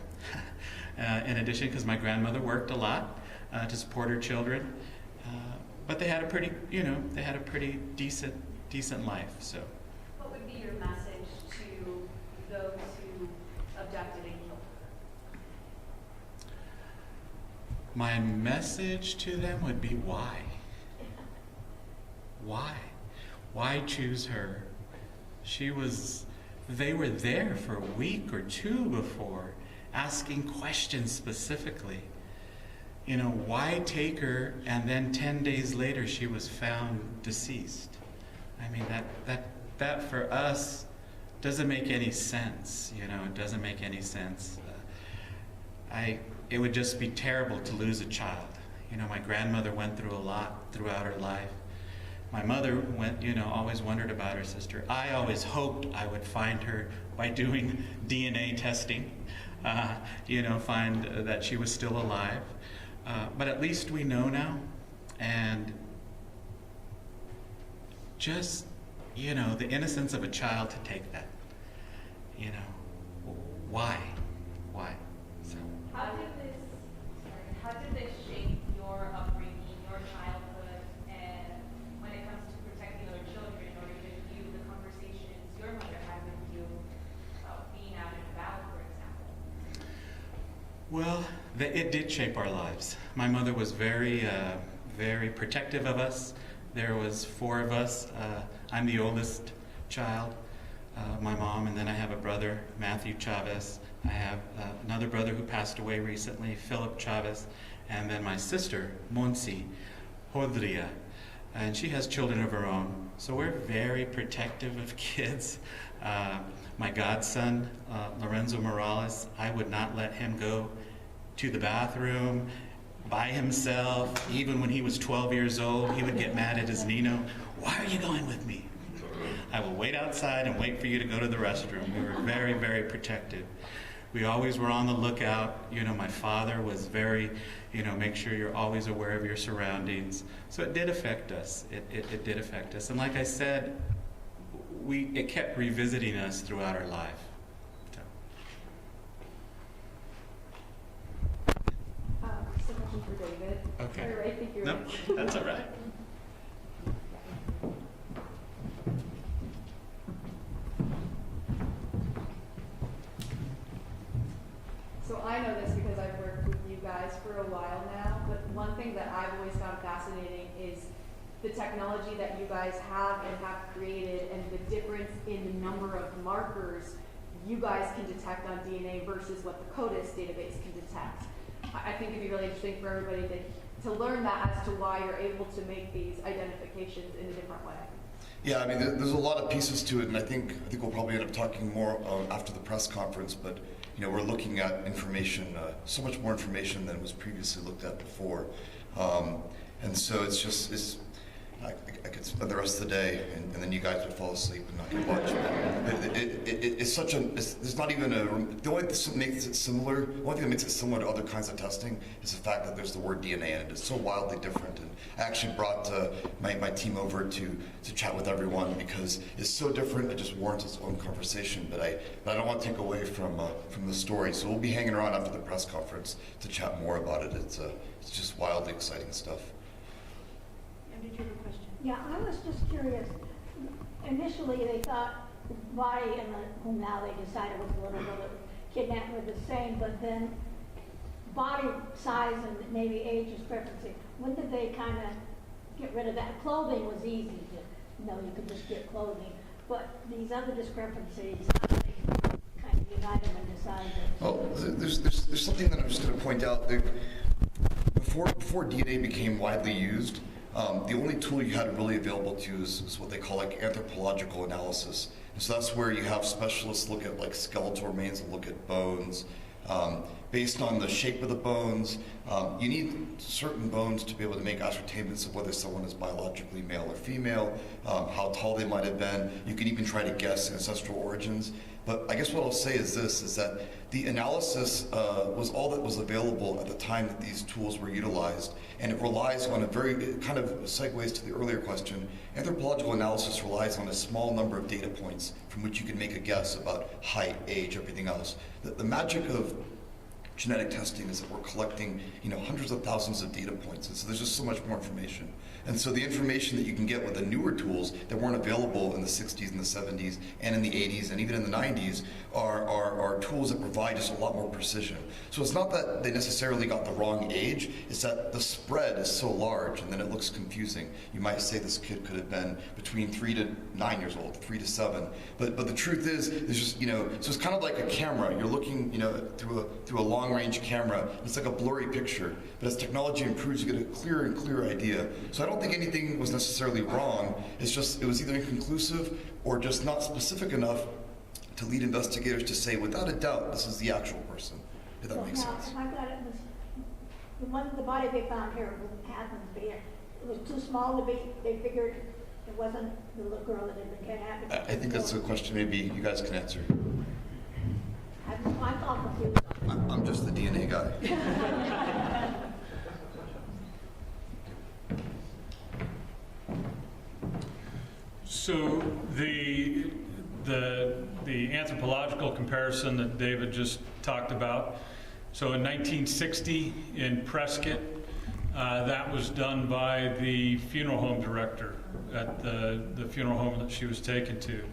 In addition, because my grandmother worked a lot to support her children, but they had a pretty, decent life. So. What would be your message to those who abducted and killed her? My message to them would be why? Why? Why choose her? They were there for a week or 2 before, asking questions specifically. Why take her and then 10 days later she was found deceased? I mean, that for us doesn't make any sense. It doesn't make any sense. It would just be terrible to lose a child. My grandmother went through a lot throughout her life. My mother always wondered about her sister. I always hoped I would find her by doing DNA testing, find that she was still alive. But at least we know now. And just, the innocence of a child to take that. Why? Why? So. How did this shape your upbringing, your childhood, and when it comes to protecting other children, or even you, the conversations your mother had with you about being out and about, for example? Well, it did shape our lives. My mother was very, very protective of us. There was 4 of us. I'm the oldest child, my mom, and then I have a brother, Matthew Chavis. I have another brother who passed away recently, Philip Chavis, and then my sister, Monsi Hodria, and she has children of her own. So we're very protective of kids. My godson, Lorenzo Morales, I would not let him go to the bathroom by himself. Even when he was 12 years old, he would get mad at his Nino. Why are you going with me? I will wait outside and wait for you to go to the restroom. We were very, very protective. We always were on the lookout. You know, my father was very, make sure you're always aware of your surroundings. So it did affect us. It did affect us. And like I said, it kept revisiting us throughout our life. Just a question for David. Okay. You're right, I think you're No, right. that's all right. So I know this because I've worked with you guys for a while now, but one thing that I've always found fascinating is the technology that you guys have and have created and the difference in the number of markers you guys can detect on DNA versus what the CODIS database can detect. I think it'd be really interesting for everybody to learn that as to why you're able to make these identifications in a different way. Yeah, I mean, there's a lot of pieces to it, and I think we'll probably end up talking more after the press conference, but we're looking at information, so much more information than was previously looked at before. And so I could spend the rest of the day, and then you guys would fall asleep and not get watch. There's not even the only thing that makes it similar, to other kinds of testing is the fact that there's the word DNA in it. It's so wildly different. And I actually brought my team over to chat with everyone because it's so different, it just warrants its own conversation. But I don't want to take away from the story. So we'll be hanging around after the press conference to chat more about it. It's just wildly exciting stuff. Did you have a question? Yeah, I was just curious. Initially, they thought the body and whom now they decided was the little brother kidnapped were the same, but then body size and maybe age discrepancy. When did they kind of get rid of that? Clothing was easy to, you could just get clothing, but these other discrepancies, how they kind of unite them and decide that. Well, there's something that I'm just going to point out. Before DNA became widely used, the only tool you had really available to you is what they call anthropological analysis. And so that's where you have specialists look at skeletal remains and look at bones. Based on the shape of the bones, you need certain bones to be able to make ascertainments of whether someone is biologically male or female, how tall they might have been. You can even try to guess ancestral origins. But I guess what I'll say is this, is that the analysis was all that was available at the time that these tools were utilized, and it relies on it kind of segues to the earlier question. Anthropological analysis relies on a small number of data points from which you can make a guess about height, age, everything else. The magic of genetic testing is that we're collecting, hundreds of thousands of data points, and so there's just so much more information. And so the information that you can get with the newer tools that weren't available in the 60s and the 70s and in the 80s and even in the 90s are tools that provide just a lot more precision. So it's not that they necessarily got the wrong age, it's that the spread is so large and then it looks confusing. You might say this kid could have been between 3 to 9 years old, 3 to 7. But the truth is, there's just, so it's kind of like a camera. You're looking, through a long-range camera. It's like a blurry picture. But as technology improves, you get a clearer and clearer idea. So I don't think anything was necessarily wrong. It's just, it was either inconclusive or just not specific enough to lead investigators to say, without a doubt, this is the actual person. If that makes sense. I thought it was, the body they found here happened to be, it was too small to be, they figured it wasn't the little girl that had been kidnapped. I think that's a question maybe you guys can answer. I'm all confused. I'm just the DNA guy. So the anthropological comparison that David just talked about, so in 1960 in Prescott, that was done by the funeral home director at the funeral home that she was taken to.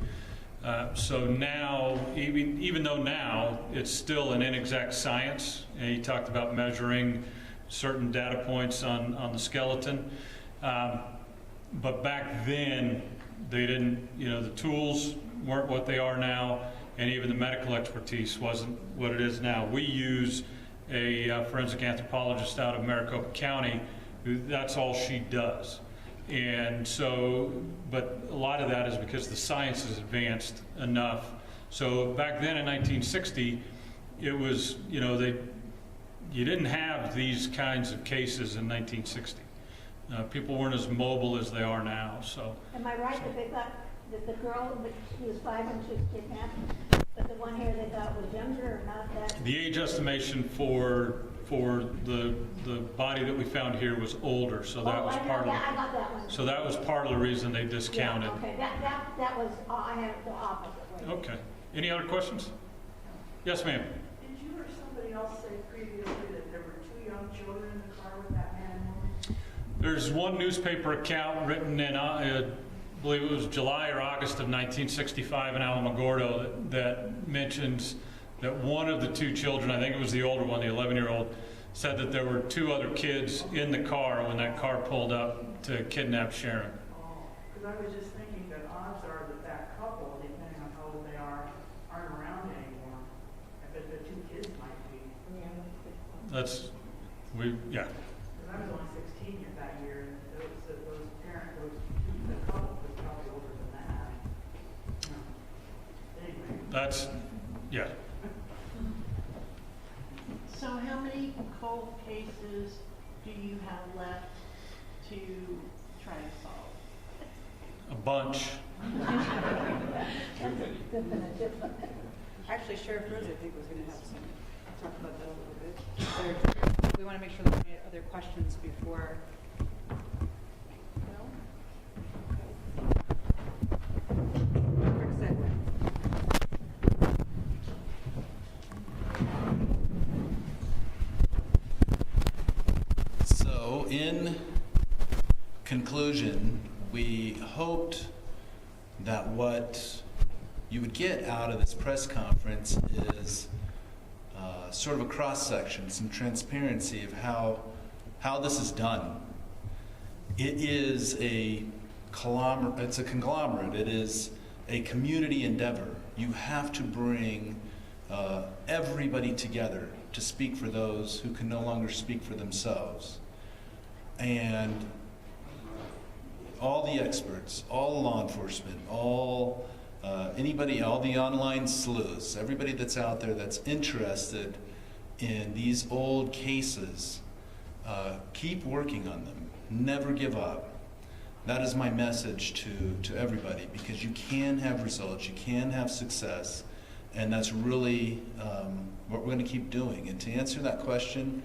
So now, even though now it's still an inexact science, and he talked about measuring certain data points on the skeleton, but back then They didn't, the tools weren't what they are now, and even the medical expertise wasn't what it is now. We use a forensic anthropologist out of Maricopa County, that's all she does. And so, but a lot of that is because the science has advanced enough. So back then in 1960, it was, you didn't have these kinds of cases in 1960. People weren't as mobile as they are now. So. Am I right that they thought that the girl, she was 5 when she was kidnapped, but the one here they thought was younger or not that? The age estimation for the body that we found here was older, so that was part of. Yeah, I got that one. So that was part of the reason they discounted. Yeah, okay, that was I had it the opposite way. Okay. Any other questions? Yes, ma'am. Did you or somebody else say previously that there were 2 young children in the car with that man and woman? There's one newspaper account written in, I believe it was July or August of 1965 in Alamogordo that mentions that one of the 2 children, I think it was the older one, the 11-year-old, said that there were 2 other kids in the car when that car pulled up to kidnap Sharon. Oh, because I was just thinking that odds are that that couple, depending on how old they are, aren't around anymore. I bet the 2 kids might be. That's, yeah. Because I was only 16 that year, and those parents, the couple was probably older than that. Anyway. That's, yeah. So how many cold cases do you have left to try to solve? A bunch. Actually, Sheriff Rose, I think, was going to have some, talk about that a little bit. We want to make sure that we have other questions before. Quick segue. So, in conclusion, we hoped that what you would get out of this press conference is sort of a cross-section, some transparency of how this is done. It is a conglomerate. It is a community endeavor. You have to bring everybody together to speak for those who can no longer speak for themselves. And all the experts, all law enforcement, all anybody, all the online sleuths, everybody that's out there that's interested in these old cases, keep working on them. Never give up. That is my message to everybody, because you can have results, you can have success, and that's really what we're going to keep doing. And to answer that question,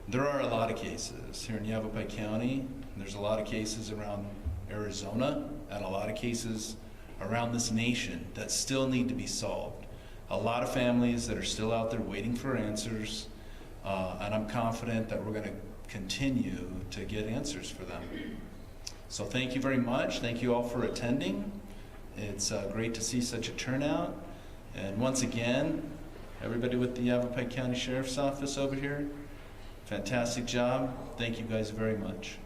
there are a lot of cases here in Yavapai County. There's a lot of cases around Arizona, and a lot of cases around this nation that still need to be solved. A lot of families that are still out there waiting for answers, and I'm confident that we're going to continue to get answers for them. So thank you very much. Thank you all for attending. It's great to see such a turnout. And once again, everybody with the Yavapai County Sheriff's Office over here, fantastic job. Thank you guys very much.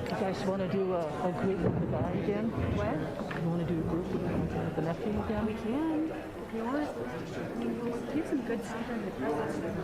You guys want to do a group with the guy again? What? You want to do a group with the nephew again? We can. If you want. I mean, we have some good stuff in the present.